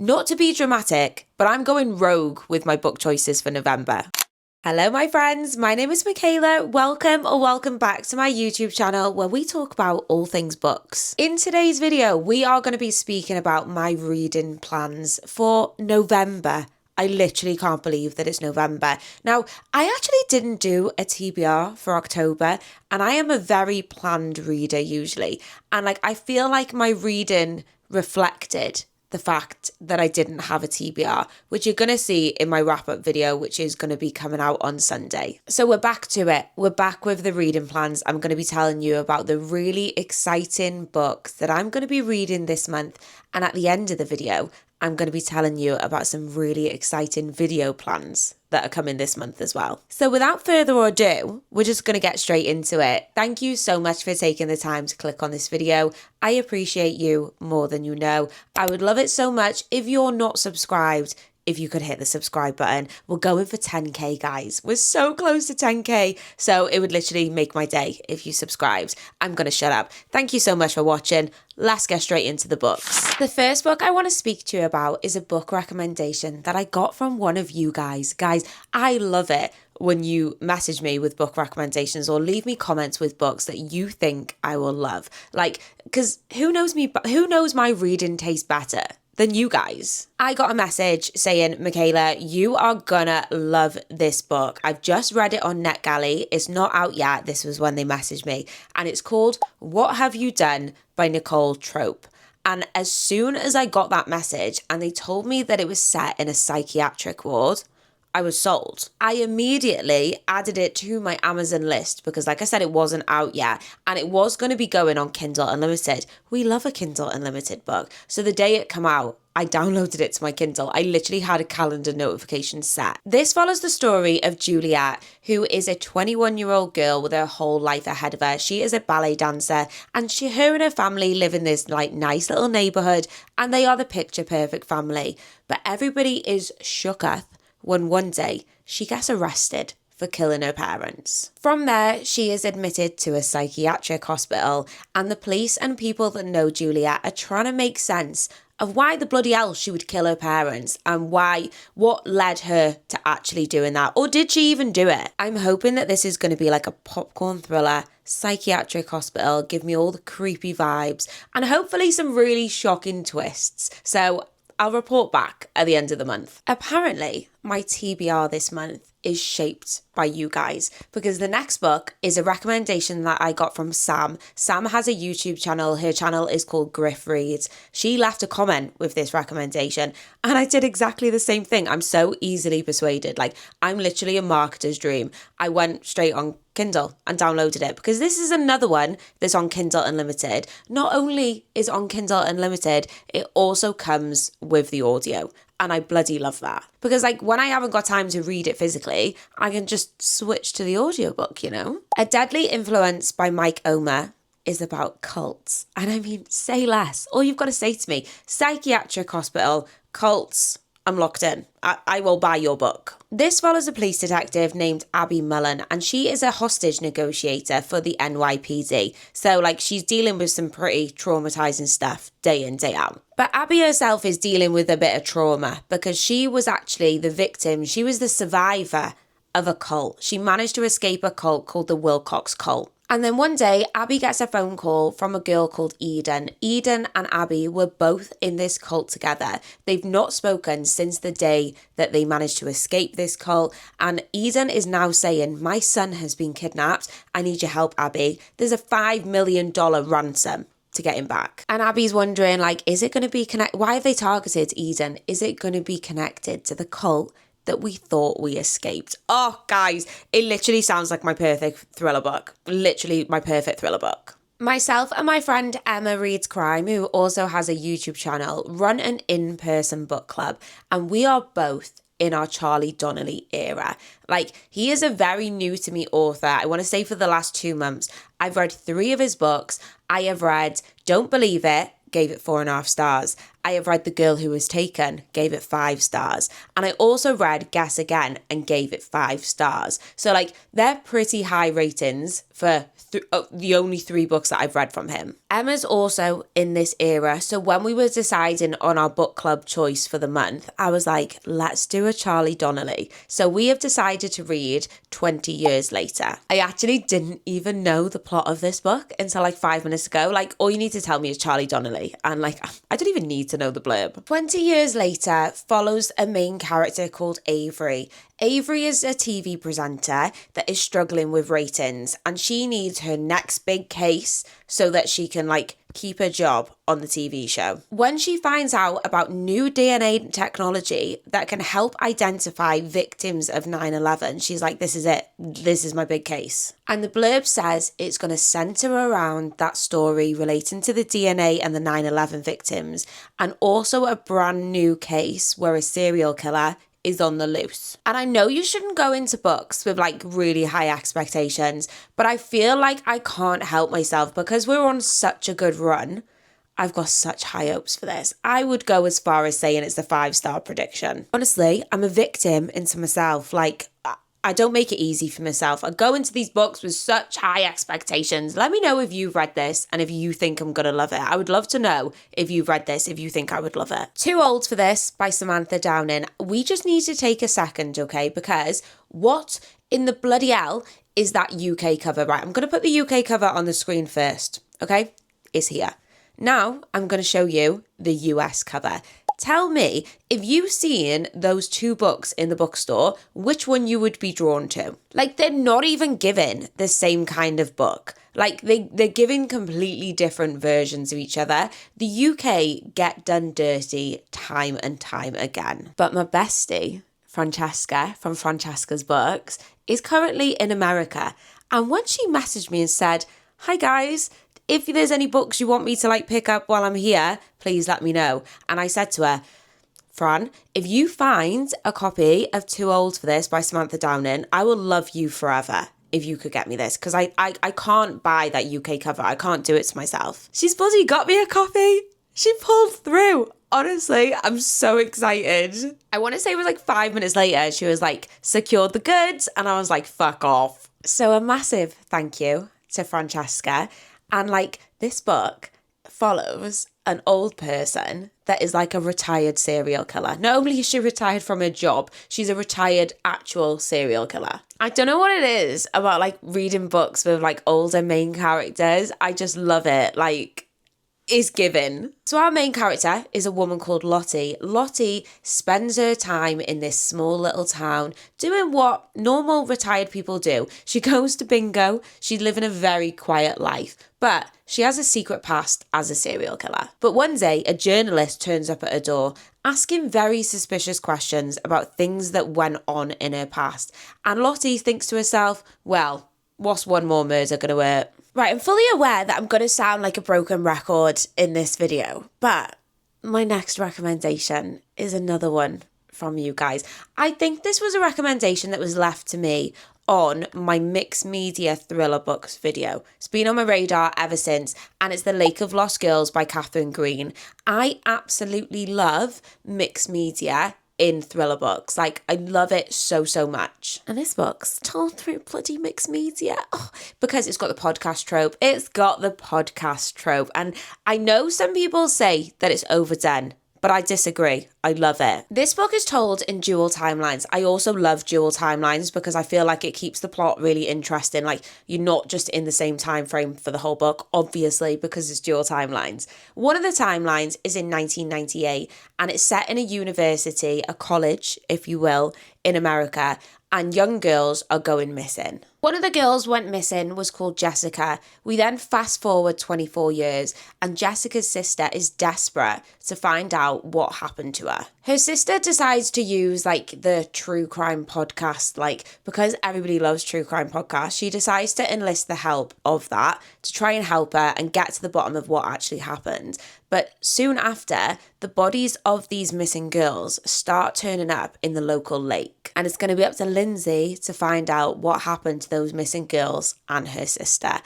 Not to be dramatic, but I'm going rogue with my book choices for November. Hello my friends, my name is Michaela. Welcome back to my YouTube channel where we talk about all things books. In today's video, we are going to be speaking about my reading plans for November. I literally can't believe that it's November. Now, I actually didn't do a TBR for October, and I am a very planned reader usually. And I feel like my reading reflected the fact that I didn't have a TBR, which you're going to see in my wrap-up video, which is going to be coming out on Sunday. So we're back to it. We're back with the reading plans. I'm going to be telling you about the really exciting books that I'm going to be reading this month. And at the end of the video, I'm going to be telling you about some really exciting video plans that are coming this month as well. So without further ado, we're just going to get straight into it. Thank you so much for taking the time to click on this video. I appreciate you more than you know. I would love it so much if you're not subscribed, if you could hit the subscribe button. We're going for 10k, guys. We're so close to 10k. So it would literally make my day if you subscribed. I'm going to shut up. Thank you so much for watching. Let's get straight into the books. The first book I want to speak to you about is a book recommendation that I got from one of you guys. Guys, I love it when you message me with book recommendations or leave me comments with books that you think I will love. Because who knows my reading taste better than you guys? I got a message saying, Michaela, you are gonna love this book. I've just read it on NetGalley. It's not out yet. This was when they messaged me. And it's called What Have You Done by Nicole Trope. And as soon as I got that message and they told me that it was set in a psychiatric ward, I was sold. I immediately added it to my Amazon list because, like I said, it wasn't out yet and it was going to be going on Kindle Unlimited. We love a Kindle Unlimited book. So the day it came out, I downloaded it to my Kindle. I literally had a calendar notification set. This follows the story of Juliet, who is a 21-year-old girl with her whole life ahead of her. She is a ballet dancer and her and her family live in this nice little neighborhood and they are the picture perfect family. But everybody is shooketh when one day she gets arrested for killing her parents. From there, she is admitted to a psychiatric hospital and the police and people that know Juliet are trying to make sense of why the bloody hell she would kill her parents and what led her to actually doing that, or did she even do it? I'm hoping that this is going to be like a popcorn thriller, psychiatric hospital, give me all the creepy vibes and hopefully some really shocking twists. So I'll report back at the end of the month. Apparently, my TBR this month is shaped by you guys because the next book is a recommendation that I got from Sam. Sam has a YouTube channel. Her channel is called Griff Reads. She left a comment with this recommendation and I did exactly the same thing. I'm so easily persuaded. I'm literally a marketer's dream. I went straight on Kindle and downloaded it because this is another one that's on Kindle Unlimited. Not only is on Kindle Unlimited, it also comes with the audio. And I bloody love that. Because when I haven't got time to read it physically, I can just switch to the audiobook, you know? A Deadly Influence by Mike Omer is about cults. And I mean, say less. All you've got to say to me, psychiatric hospital, cults, I'm locked in. I will buy your book. This follows a police detective named Abby Mullen, and she is a hostage negotiator for the NYPD. So she's dealing with some pretty traumatizing stuff day in, day out. But Abby herself is dealing with a bit of trauma because she was actually the victim. She was the survivor of a cult. She managed to escape a cult called the Wilcox cult. And then one day, Abby gets a phone call from a girl called Eden. Eden and Abby were both in this cult together. They've not spoken since the day that they managed to escape this cult. And Eden is now saying, my son has been kidnapped. I need your help, Abby. There's a $5 million ransom to get him back. And Abby's wondering, is it going to be connected? Why have they targeted Eden? Is it going to be connected to the cult that we thought we escaped? Oh, guys, it literally sounds like my perfect thriller book. Literally my perfect thriller book. Myself and my friend Emma Reads Crime, who also has a YouTube channel, run an in-person book club, and we are both in our Charlie Donlea era. He is a very new to me author. I want to say for the last 2 months, I've read 3 of his books. I have read Don't Believe It, gave it 4.5 stars. I have read The Girl Who Was Taken, gave it 5 stars. And I also read Guess Again and gave it 5 stars. So they're pretty high ratings for the only 3 books that I've read from him. Emma's also in this era, so when we were deciding on our book club choice for the month, I was like, let's do a Charlie Donlea. So we have decided to read 20 Years Later. I actually didn't even know the plot of this book until like 5 minutes ago. Like, all you need to tell me is Charlie Donlea, and like, I don't even need to know the blurb. 20 Years Later follows a main character called Avery. Avery is a TV presenter that is struggling with ratings, and she needs her next big case so that she can like keep her job on the TV show. When she finds out about new DNA technology that can help identify victims of 9/11, she's like, this is it. This is my big case. And the blurb says it's going to center around that story relating to the DNA and the 9/11 victims, and also a brand new case where a serial killer is on the loose. And I know you shouldn't go into books with like really high expectations, but I feel like I can't help myself because we're on such a good run. I've got such high hopes for this. I would go as far as saying it's a 5-star prediction. Honestly, I'm a victim into myself. Like, I don't make it easy for myself. I go into these books with such high expectations. Let me know if you've read this and if you think I'm going to love it. I would love to know if you've read this, if you think I would love it. Too Old for This by Samantha Downing. We just need to take a second, okay? Because what in the bloody hell is that UK cover? Right, I'm going to put the UK cover on the screen first, okay? It's here. Now I'm going to show you the US cover. Tell me, if you've seen those two books in the bookstore, which one you would be drawn to. Like, they're not even given the same kind of book. Like, they're giving completely different versions of each other. The UK get done dirty time and time again. But my bestie, Francesca, from Francesca's Books, is currently in America. And when she messaged me and said, hi guys, if there's any books you want me to like pick up while I'm here, please let me know. And I said to her, Fran, if you find a copy of Too Old for This by Samantha Downing, I will love you forever if you could get me this. Because I can't buy that UK cover. I can't do it to myself. She's bloody got me a copy. She pulled through. Honestly, I'm so excited. I want to say it was like 5 minutes later, she was like, secured the goods. And I was like, fuck off. So a massive thank you to Francesca. And like, this book follows an old person that is like a retired serial killer. Not only is she retired from her job, she's a retired actual serial killer. I don't know what it is about like reading books with like older main characters. I just love it. Like, is given. So our main character is a woman called Lottie. Lottie spends her time in this small little town doing what normal retired people do. She goes to bingo. She's living a very quiet life, but she has a secret past as a serial killer. But one day, a journalist turns up at her door asking very suspicious questions about things that went on in her past. And Lottie thinks to herself, well, what's one more murder going to hurt? Right, I'm fully aware that I'm going to sound like a broken record in this video, but my next recommendation is another one from you guys. I think this was a recommendation that was left to me on my mixed media thriller books video. It's been on my radar ever since, and it's The Lake of Lost Girls by Catherine Green. I absolutely love mixed media in thriller books. Like, I love it so, so much. And this book's told through bloody mixed media. Oh, because it's got the podcast trope. It's got the podcast trope. And I know some people say that it's overdone, but I disagree. I love it. This book is told in dual timelines. I also love dual timelines because I feel like it keeps the plot really interesting. Like, you're not just in the same time frame for the whole book, obviously, because it's dual timelines. One of the timelines is in 1998, and it's set in a university, a college, if you will, in America, and young girls are going missing. One of the girls went missing was called Jessica. We then fast forward 24 years, and Jessica's sister is desperate to find out what happened to her. Her sister decides to use like the true crime podcast, like because everybody loves true crime podcasts, she decides to enlist the help of that to try and help her and get to the bottom of what actually happened. But soon after, the bodies of these missing girls start turning up in the local lake. And it's going to be up to Lindsay to find out what happened to those missing girls and her sister.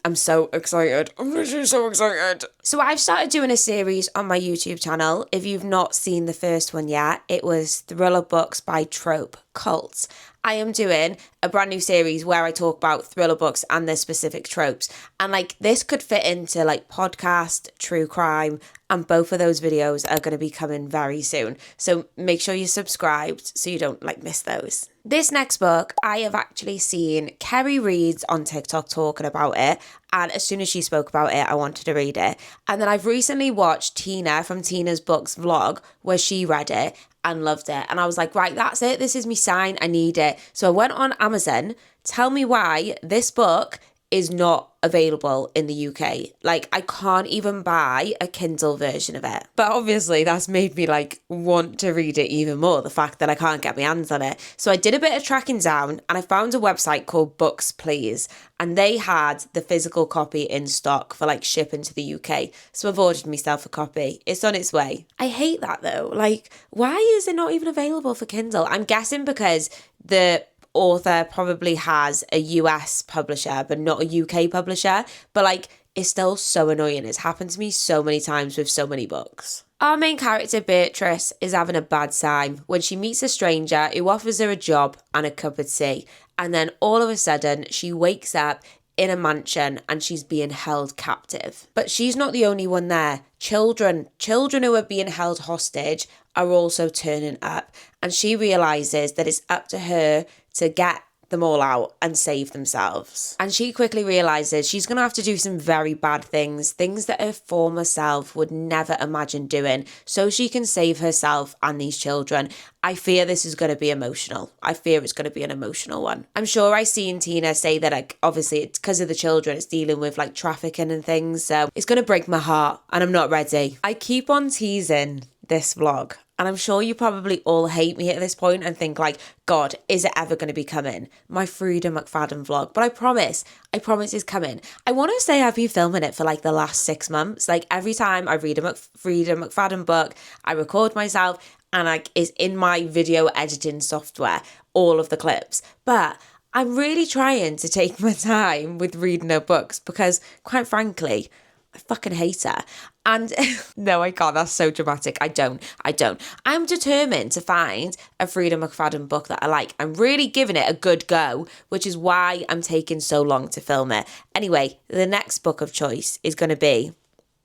I'm so excited. I'm literally so excited. So I've started doing a series on my YouTube channel. If you've not seen the first one yet, it was Thriller Books by Trope, cults, I am doing a brand new series where I talk about thriller books and their specific tropes. And like this could fit into like podcast, true crime, and both of those videos are going to be coming very soon. So make sure you're subscribed so you don't like miss those. This next book, I have actually seen Kerry Reads on TikTok talking about it. And as soon as she spoke about it, I wanted to read it. And then I've recently watched Tina from Tina's Books vlog where she read it and loved it. And I was like, right, that's it. This is me sign. I need it. So I went on Amazon. Tell me why this book is not available in the UK. Like, I can't even buy a Kindle version of it. But obviously that's made me like want to read it even more, the fact that I can't get my hands on it. So I did a bit of tracking down and I found a website called Books Please, and they had the physical copy in stock for like shipping to the UK. So I've ordered myself a copy. It's on its way. I hate that though. Like, why is it not even available for Kindle? I'm guessing because the author probably has a US publisher but not a UK publisher, but like it's still so annoying. It's happened to me so many times with so many books. Our main character Beatrice is having a bad time when she meets a stranger who offers her a job and a cup of tea, and then all of a sudden she wakes up in a mansion and she's being held captive. But she's not the only one there. Children who are being held hostage are also turning up, and she realises that it's up to her to get them all out and save themselves. And she quickly realises she's going to have to do some very bad things that her former self would never imagine doing, so she can save herself and these children. I fear this is going to be emotional. I fear it's going to be an emotional one. I'm sure I seen Tina say that like obviously it's because of the children, it's dealing with like trafficking and things, so it's going to break my heart and I'm not ready. I keep on teasing this vlog, and I'm sure you probably all hate me at this point and think like, God, is it ever going to be coming? My Freida McFadden vlog. But I promise it's coming. I want to say I've been filming it for like the last 6 months. Like every time I read a Freida McFadden book, I record myself and like is in my video editing software, all of the clips. But I'm really trying to take my time with reading her books because quite frankly, I fucking hate her. And no, I can't. That's so dramatic. I don't. I'm determined to find a Freida McFadden book that I like. I'm really giving it a good go, which is why I'm taking so long to film it. Anyway, the next book of choice is going to be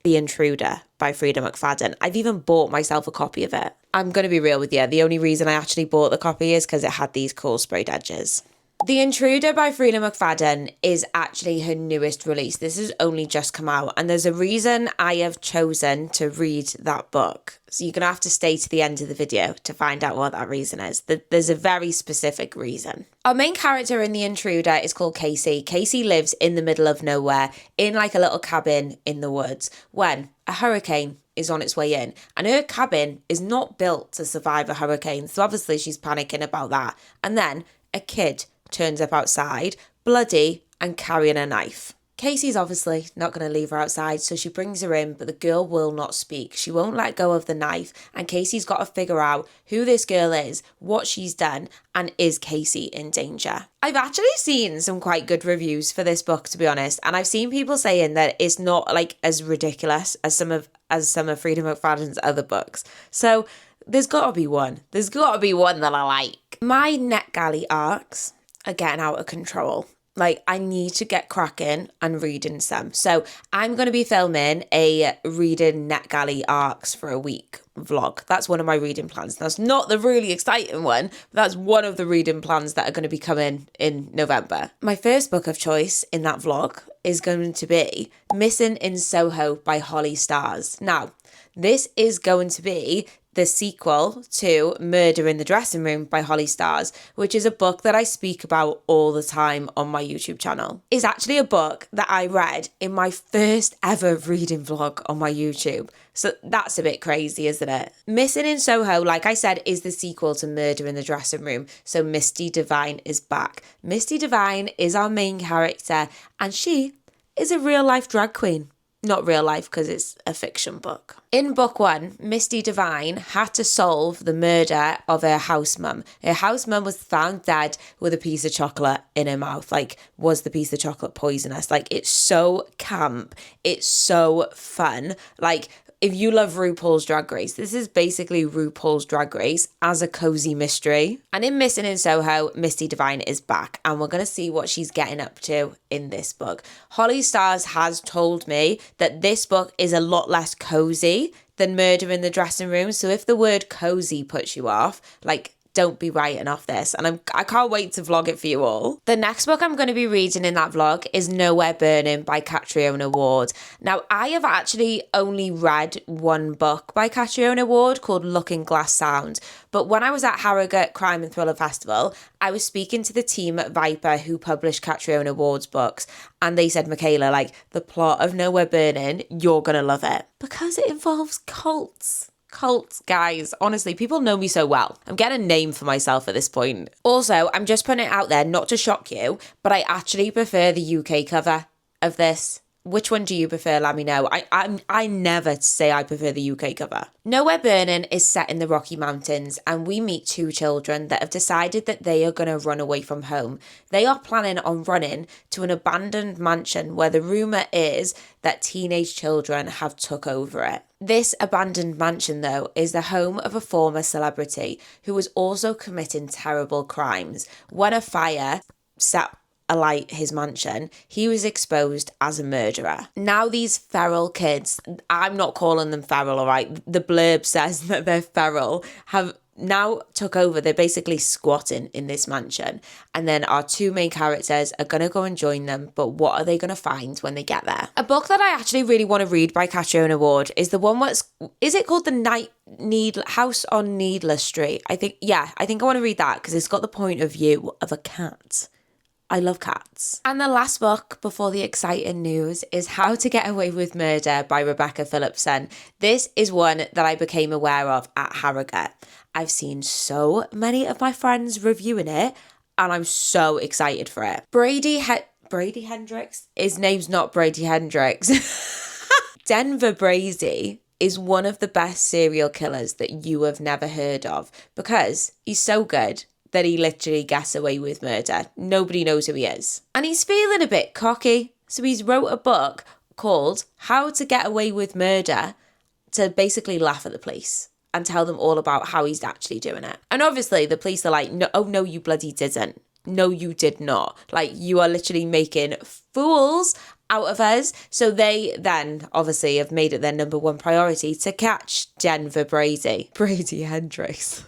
The Intruder by Freida McFadden. I've even bought myself a copy of it. I'm going to be real with you. The only reason I actually bought the copy is because it had these cool sprayed edges. The Intruder by Freida McFadden is actually her newest release. This has only just come out, and there's a reason I have chosen to read that book. So you're going to have to stay to the end of the video to find out what that reason is. There's a very specific reason. Our main character in The Intruder is called Casey. Casey lives in the middle of nowhere in like a little cabin in the woods when a hurricane is on its way in, and her cabin is not built to survive a hurricane. So obviously she's panicking about that. And then a kid turns up outside, bloody and carrying a knife. Casey's obviously not going to leave her outside, so she brings her in, but the girl will not speak. She won't let go of the knife, and Casey's got to figure out who this girl is, what she's done, and is Casey in danger. I've actually seen some quite good reviews for this book, to be honest, and I've seen people saying that it's not like as ridiculous as some of Freida McFadden's other books. So there's got to be one. There's got to be one that I like. My NetGalley arcs are getting out of control. Like, I need to get cracking and reading some. So I'm going to be filming a reading NetGalley arcs for a week vlog. That's one of my reading plans. That's not the really exciting one, but that's one of the reading plans that are going to be coming in November. My first book of choice in that vlog is going to be Missing in Soho by Holly Stars. Now, this is going to be the sequel to Murder in the Dressing Room by Holly Stars, which is a book that I speak about all the time on my YouTube channel. It's actually a book that I read in my first ever reading vlog on my YouTube. So that's a bit crazy, isn't it? Missing in Soho, like I said, is the sequel to Murder in the Dressing Room. So Misty Devine is back. Misty Devine is our main character, and she is a real life drag queen. Not real life because it's a fiction book. In book one, Misty Devine had to solve the murder of her house mum. Her house mum was found dead with a piece of chocolate in her mouth. Like, was the piece of chocolate poisonous? Like, it's so camp. It's so fun. Like, if you love RuPaul's Drag Race, this is basically RuPaul's Drag Race as a cozy mystery. And in Missing in Soho, Misty Devine is back, and we're going to see what she's getting up to in this book. Holly Stars has told me that this book is a lot less cozy than Murder in the Dressing Room. So if the word cozy puts you off, like, don't be writing off this. And I can't wait to vlog it for you all. The next book I'm going to be reading in that vlog is Nowhere Burning by Catriona Ward. Now, I have actually only read one book by Catriona Ward called Looking Glass Sound. But when I was at Harrogate Crime and Thriller Festival, I was speaking to the team at Viper who published Catriona Ward's books. And they said, Michaela, like, the plot of Nowhere Burning, you're going to love it. Because it involves cults. Cults, guys. Honestly, people know me so well. I'm getting a name for myself at this point. Also, I'm just putting it out there, not to shock you, but I actually prefer the UK cover of this. Which one do you prefer? Let me know. I never say I prefer the UK cover. Nowhere Burning is set in the Rocky Mountains, and we meet two children that have decided that they are going to run away from home. They are planning on running to an abandoned mansion where the rumour is that teenage children have took over it. This abandoned mansion, though, is the home of a former celebrity who was also committing terrible crimes. When a fire set alight his mansion, he was exposed as a murderer. Now these feral kids, I'm not calling them feral, all right? The blurb says that they're feral, have now took over. They're basically squatting in this mansion. And then our two main characters are going to go and join them. But what are they going to find when they get there? A book that I actually really want to read by Catriona Ward is the one is it called The House on Needless Street? I think I want to read that because it's got the point of view of a cat. I love cats. And the last book before the exciting news is How to Get Away with Murder by Rebecca Phillipson. This is one that I became aware of at Harrogate. I've seen so many of my friends reviewing it, and I'm so excited for it. Brady Hendricks? His name's not Brady Hendricks. Denver Brady is one of the best serial killers that you have never heard of because he's so good that he literally gets away with murder. Nobody knows who he is. And he's feeling a bit cocky, so he's wrote a book called How to Get Away with Murder to basically laugh at the police and tell them all about how he's actually doing it. And obviously the police are like, no, oh no, you bloody didn't. No, you did not. Like, you are literally making fools out of us. So they then obviously have made it their number one priority to catch Denver Brady Hendricks.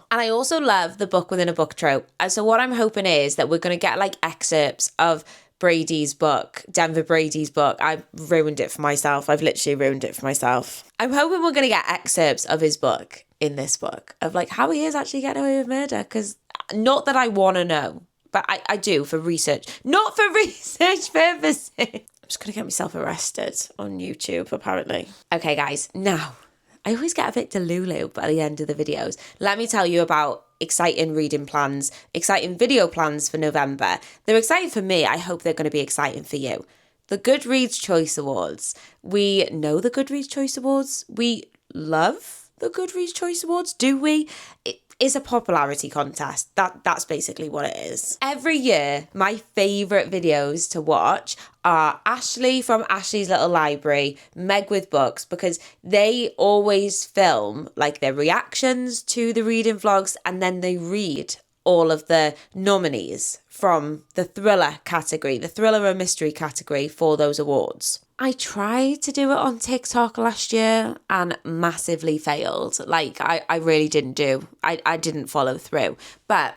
And I also love the book within a book trope. And so what I'm hoping is that we're going to get like excerpts of Brady's book, Denver Brady's book. I've ruined it for myself. I've literally ruined it for myself. I'm hoping we're going to get excerpts of his book in this book of like how he is actually getting away with murder. Because not that I want to know, but I do for research. Not for research purposes. I'm just going to get myself arrested on YouTube, apparently. Okay, guys, now I always get a bit delulu by the end of the videos. Let me tell you about exciting reading plans, exciting video plans for November. They're exciting for me. I hope they're going to be exciting for you. The Goodreads Choice Awards. We know the Goodreads Choice Awards. We love the Goodreads Choice Awards, do we? It is a popularity contest. That's basically what it is. Every year, my favourite videos to watch are Ashley from Ashley's Little Library, Meg with Books, because they always film like their reactions to the reading vlogs and then they read all of the nominees from the thriller category, the thriller and mystery category for those awards. I tried to do it on TikTok last year and massively failed. Like, I really didn't do. I didn't follow through. But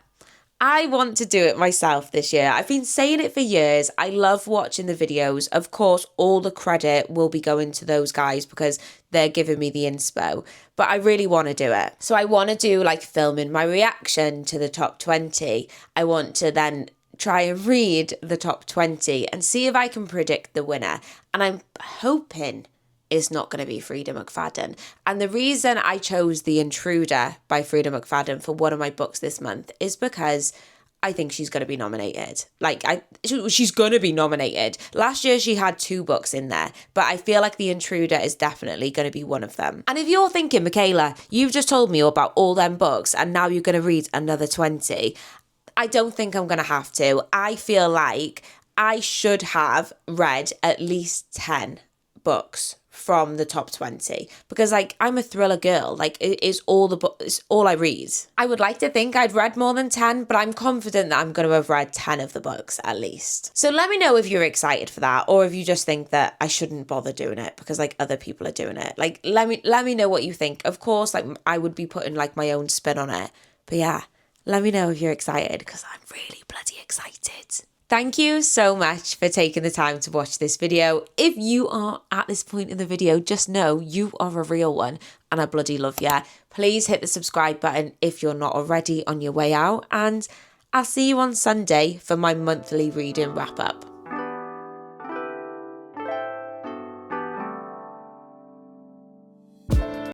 I want to do it myself this year. I've been saying it for years. I love watching the videos. Of course, all the credit will be going to those guys because they're giving me the inspo. But I really want to do it. So I want to do like filming my reaction to the top 20. I want to then try and read the top 20 and see if I can predict the winner. And I'm hoping it's not going to be Freida McFadden. And the reason I chose The Intruder by Freida McFadden for one of my books this month is because I think she's going to be nominated. She's going to be nominated. Last year she had 2 books in there, but I feel like The Intruder is definitely going to be one of them. And if you're thinking, Michaela, you've just told me about all them books and now you're going to read another 20, I don't think I'm going to have to. I feel like I should have read at least 10 books from the top 20 because like I'm a thriller girl. Like it is all the books, it's all I read. I would like to think I'd read more than 10, but I'm confident that I'm going to have read 10 of the books at least. So let me know if you're excited for that, or if you just think that I shouldn't bother doing it because like other people are doing it. Like let me know what you think. Of course, like I would be putting like my own spin on it, but yeah, let me know if you're excited because I'm really bloody excited. Thank you so much for taking the time to watch this video. If you are at this point in the video, just know you are a real one and I bloody love you. Please hit the subscribe button if you're not already on your way out, and I'll see you on Sunday for my monthly reading wrap up.